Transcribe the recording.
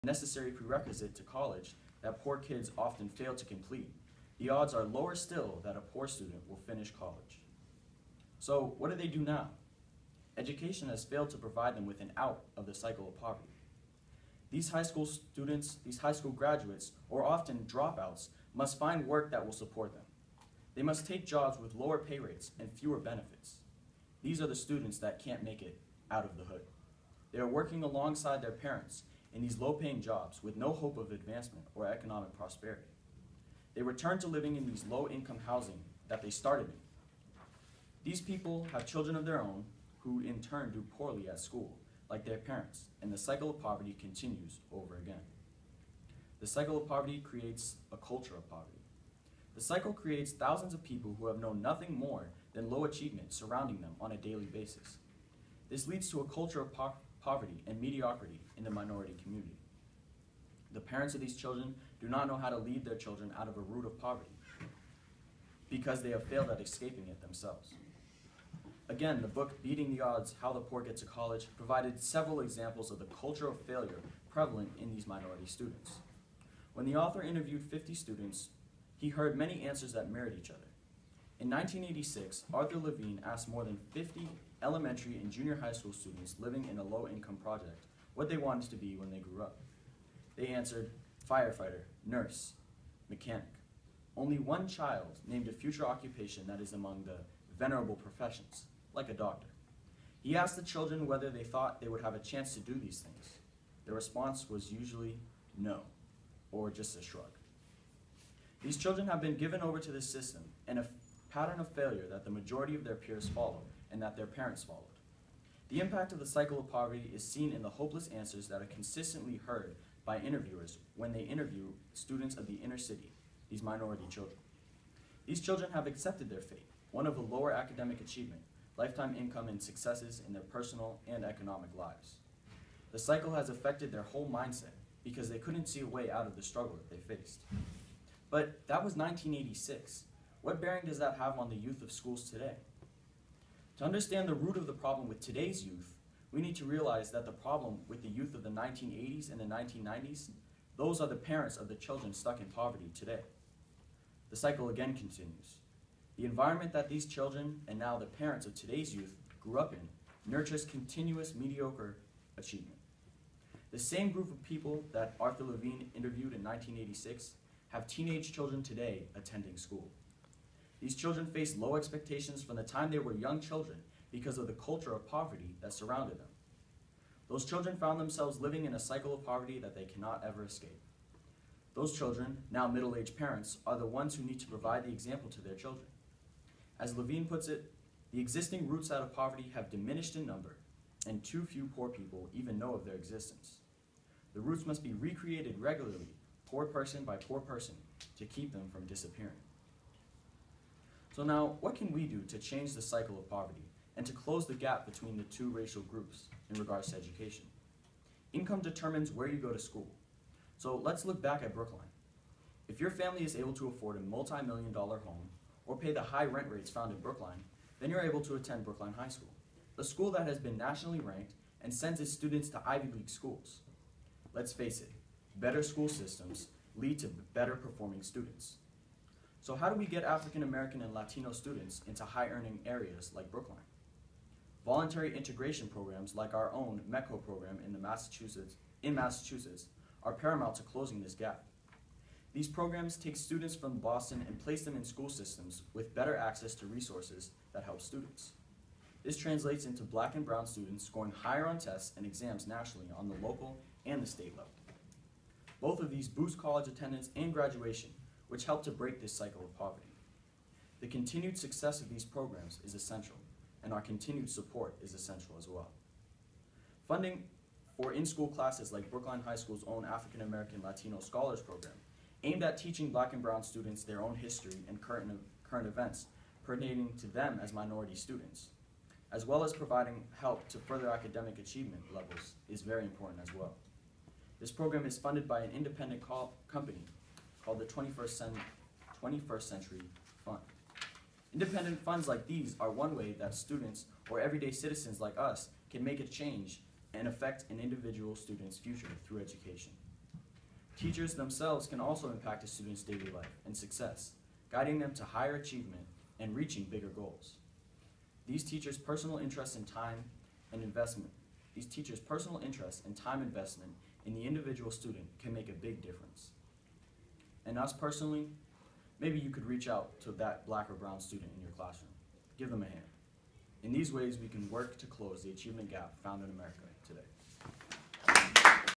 necessary prerequisite to college that poor kids often fail to complete, the odds are lower still that a poor student will finish college. So what do they do now? Education has failed to provide them with an out of the cycle of poverty. These high school students, these high school graduates, or often dropouts, must find work that will support them. They must take jobs with lower pay rates and fewer benefits. These are the students that can't make it out of the hood. They are working alongside their parents in these low-paying jobs with no hope of advancement or economic prosperity. They return to living in these low-income housing that they started in. These people have children of their own who in turn do poorly at school, like their parents, and the cycle of poverty continues over again. The cycle of poverty creates a culture of poverty. The cycle creates thousands of people who have known nothing more than low achievement surrounding them on a daily basis. This leads to a culture of poverty and mediocrity in the minority community. The parents of these children do not know how to lead their children out of a root of poverty because they have failed at escaping it themselves. Again, the book Beating the Odds: How the Poor Get to College provided several examples of the culture of failure prevalent in these minority students. When the author interviewed 50 students, he heard many answers that mirrored each other. In 1986, Arthur Levine asked more than 50 elementary and junior high school students living in a low-income project what they wanted to be when they grew up. They answered firefighter, nurse, mechanic. Only one child named a future occupation that is among the venerable professions, like a doctor. He asked the children whether they thought they would have a chance to do these things. The response was usually no, or just a shrug. These children have been given over to this system and a pattern of failure that the majority of their peers follow and that their parents followed. The impact of the cycle of poverty is seen in the hopeless answers that are consistently heard by interviewers when they interview students of the inner city, these minority children. These children have accepted their fate, one of a lower academic achievement, lifetime income, and successes in their personal and economic lives. The cycle has affected their whole mindset because they couldn't see a way out of the struggle that they faced. But that was 1986. What bearing does that have on the youth of schools today? To understand the root of the problem with today's youth, we need to realize that the problem with the youth of the 1980s and the 1990s, those are the parents of the children stuck in poverty today. The cycle again continues. The environment that these children, and now the parents of today's youth, grew up in nurtures continuous mediocre achievement. The same group of people that Arthur Levine interviewed in 1986 have teenage children today attending school. These children face low expectations from the time they were young children because of the culture of poverty that surrounded them. Those children found themselves living in a cycle of poverty that they cannot ever escape. Those children, now middle-aged parents, are the ones who need to provide the example to their children. As Levine puts it, the existing roots out of poverty have diminished in number, and too few poor people even know of their existence. The roots must be recreated regularly, poor person by poor person, to keep them from disappearing. So now, what can we do to change the cycle of poverty and to close the gap between the two racial groups in regards to education? Income determines where you go to school. So let's look back at Brookline. If your family is able to afford a multi-million-dollar home or pay the high rent rates found in Brookline, then you're able to attend Brookline High School, a school that has been nationally ranked and sends its students to Ivy League schools. Let's face it, better school systems lead to better performing students. So how do we get African American and Latino students into high-earning areas like Brookline? Voluntary integration programs like our own MECO program in Massachusetts are paramount to closing this gap. These programs take students from Boston and place them in school systems with better access to resources that help students. This translates into Black and brown students scoring higher on tests and exams nationally on the local and the state level. Both of these boost college attendance and graduation, which help to break this cycle of poverty. The continued success of these programs is essential, and our continued support is essential as well. Funding for in-school classes like Brookline High School's own African American Latino Scholars Program, aimed at teaching Black and brown students their own history and current events pertaining to them as minority students, as well as providing help to further academic achievement levels, is very important as well. This program is funded by an independent company called the 21st Century Fund. Independent funds like these are one way that students or everyday citizens like us can make a change and affect an individual student's future through education. Teachers themselves can also impact a student's daily life and success, guiding them to higher achievement and reaching bigger goals. These teachers' personal interest and time investment in the individual student can make a big difference. And us personally, maybe you could reach out to that black or brown student in your classroom. Give them a hand. In these ways, we can work to close the achievement gap found in America today.